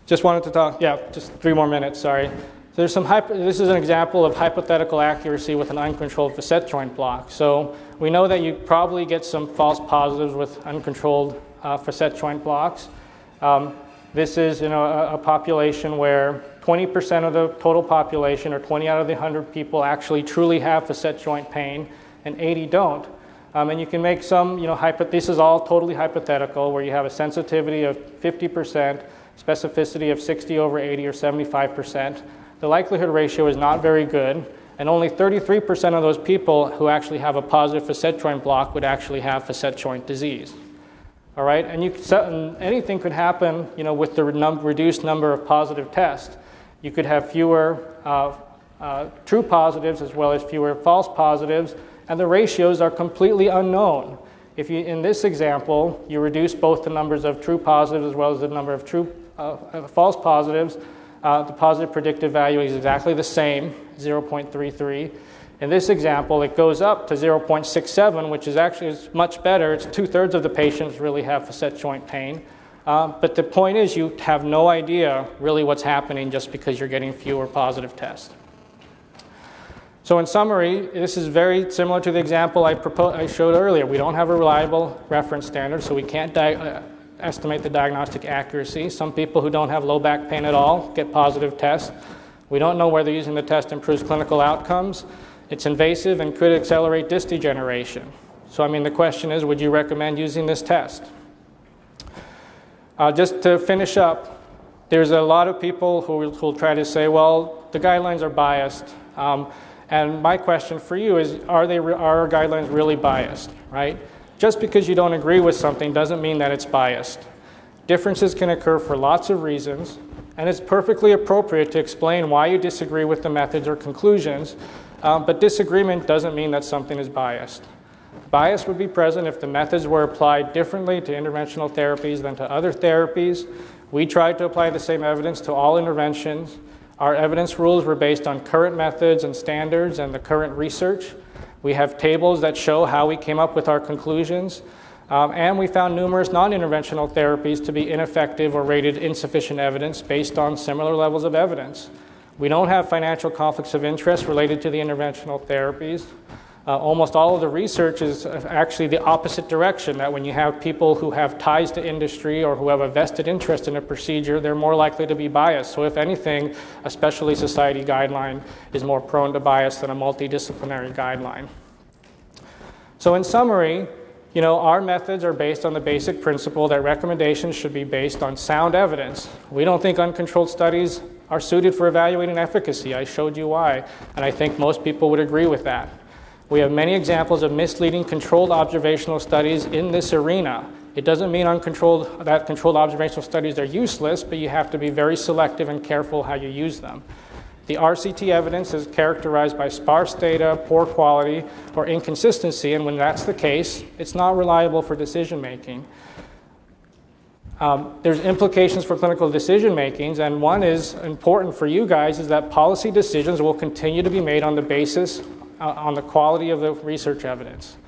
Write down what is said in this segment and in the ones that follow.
Just wanted to talk, yeah, just 3 more minutes, sorry. There's some this is an example of hypothetical accuracy with an uncontrolled facet joint block. So we know that you probably get some false positives with uncontrolled facet joint blocks. This is a population where 20% of the total population, or 20 out of the 100 people, actually truly have facet joint pain, and 80 don't. And you can make some, this is all totally hypothetical, where you have a sensitivity of 50%, specificity of 60 over 80 or 75%. The likelihood ratio is not very good, and only 33% of those people who actually have a positive facet joint block would actually have facet joint disease. All right, and anything could happen, with the reduced number of positive tests. You could have fewer true positives as well as fewer false positives, and the ratios are completely unknown. If you, in this example, you reduce both the numbers of true positives as well as the number of true false positives, the positive predictive value is exactly the same, 0.33. In this example, it goes up to 0.67, which is actually much better. It's 2/3 of the patients really have facet joint pain. But the point is, you have no idea really what's happening just because you're getting fewer positive tests. So in summary, this is very similar to the example I showed earlier. We don't have a reliable reference standard, so we can't estimate the diagnostic accuracy. Some people who don't have low back pain at all get positive tests. We don't know whether using the test improves clinical outcomes. It's invasive and could accelerate disc degeneration. So the question is, would you recommend using this test? Just to finish up, there's a lot of people who will try to say, well, the guidelines are biased. And my question for you is, are our guidelines really biased, right? Just because you don't agree with something doesn't mean that it's biased. Differences can occur for lots of reasons, and it's perfectly appropriate to explain why you disagree with the methods or conclusions, but disagreement doesn't mean that something is biased. Bias would be present if the methods were applied differently to interventional therapies than to other therapies. We tried to apply the same evidence to all interventions. Our evidence rules were based on current methods and standards and the current research. We have tables that show how we came up with our conclusions. And we found numerous non-interventional therapies to be ineffective or rated insufficient evidence based on similar levels of evidence. We don't have financial conflicts of interest related to the interventional therapies. Almost all of the research is actually the opposite direction, that when you have people who have ties to industry or who have a vested interest in a procedure, they're more likely to be biased. So if anything, a specialty society guideline is more prone to bias than a multidisciplinary guideline. So in summary, our methods are based on the basic principle that recommendations should be based on sound evidence. We don't think uncontrolled studies are suited for evaluating efficacy. I showed you why, and I think most people would agree with that. We have many examples of misleading controlled observational studies in this arena. It doesn't mean that controlled observational studies are useless, but you have to be very selective and careful how you use them. The RCT evidence is characterized by sparse data, poor quality, or inconsistency, and when that's the case, it's not reliable for decision making. There's implications for clinical decision makings, and one is important for you guys, is that policy decisions will continue to be made on the basis on the quality of the research evidence.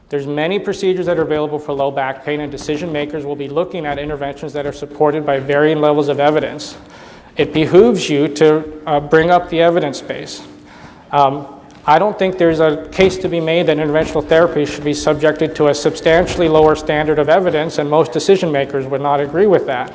There's many procedures that are available for low back pain, and decision makers will be looking at interventions that are supported by varying levels of evidence. It behooves you to bring up the evidence base. I don't think there's a case to be made that interventional therapy should be subjected to a substantially lower standard of evidence, and most decision makers would not agree with that.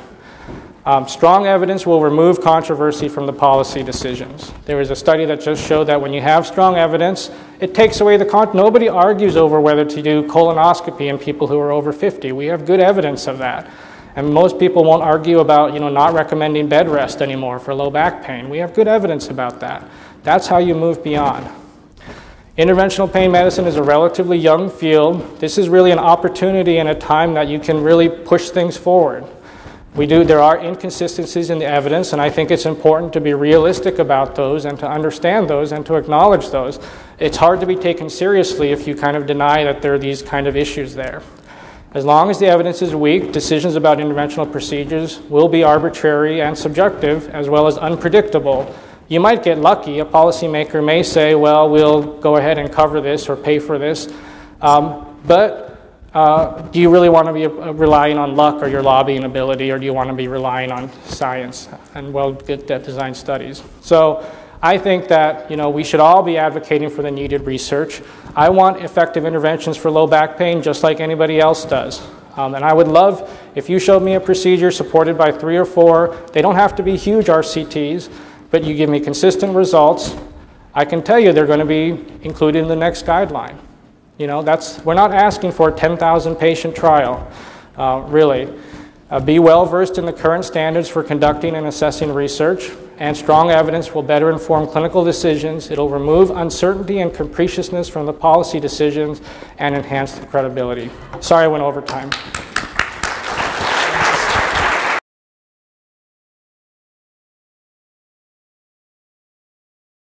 Strong evidence will remove controversy from the policy decisions. There was a study that just showed that when you have strong evidence, it takes away nobody argues over whether to do colonoscopy in people who are over 50. We have good evidence of that. And most people won't argue about, not recommending bed rest anymore for low back pain. We have good evidence about that. That's how you move beyond. Interventional pain medicine is a relatively young field. This is really an opportunity and a time that you can really push things forward. There are inconsistencies in the evidence, and I think it's important to be realistic about those and to understand those and to acknowledge those. It's hard to be taken seriously if you kind of deny that there are these kind of issues there. As long as the evidence is weak, decisions about interventional procedures will be arbitrary and subjective, as well as unpredictable. You might get lucky. A policymaker may say, well, we'll go ahead and cover this or pay for this. But do you really want to be relying on luck or your lobbying ability, or do you want to be relying on science and well-good design studies? So I think that we should all be advocating for the needed research. I want effective interventions for low back pain just like anybody else does. And I would love if you showed me a procedure supported by 3 or 4, they don't have to be huge RCTs, but you give me consistent results, I can tell you they're going to be included in the next guideline. We're not asking for a 10,000 patient trial, really. Be well versed in the current standards for conducting and assessing research, and strong evidence will better inform clinical decisions. It'll remove uncertainty and capriciousness from the policy decisions and enhance the credibility. Sorry I went over time.